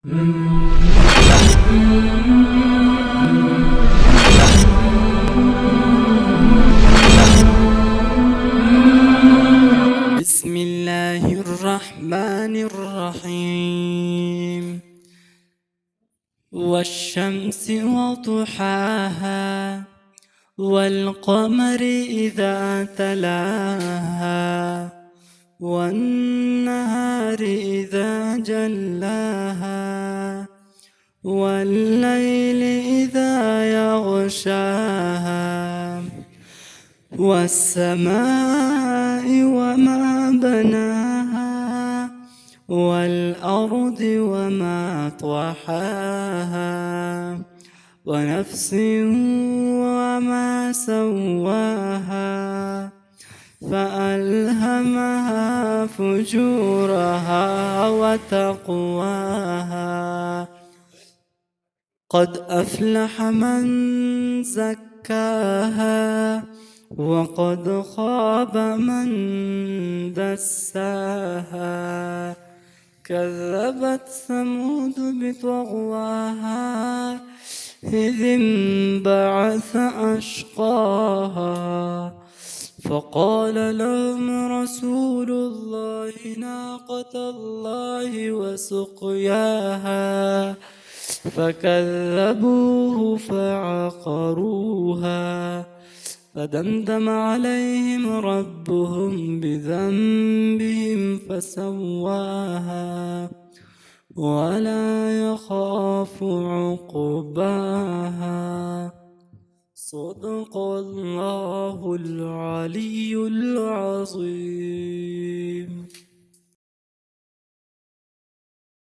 بسم الله الرحمن الرحيم. والشمس وضحاها والقمر إذا تلاها والنهار إذا جلاها والليل إذا يغشاها والسماء وما بناها والأرض وما طحاها ونفس وما سواها فألهمها فجورها وتقواها قد أفلح من زكاها وقد خاب من دساها كذبت ثمود بطغواها إذ انبعث أشقاها فقال لهم رسول الله ناقة الله وسقياها فكذبوه فعقروها فدمدم عليهم ربهم بذنبهم فسواها ولا يخاف عقباها. صدق الله العلي العظيم.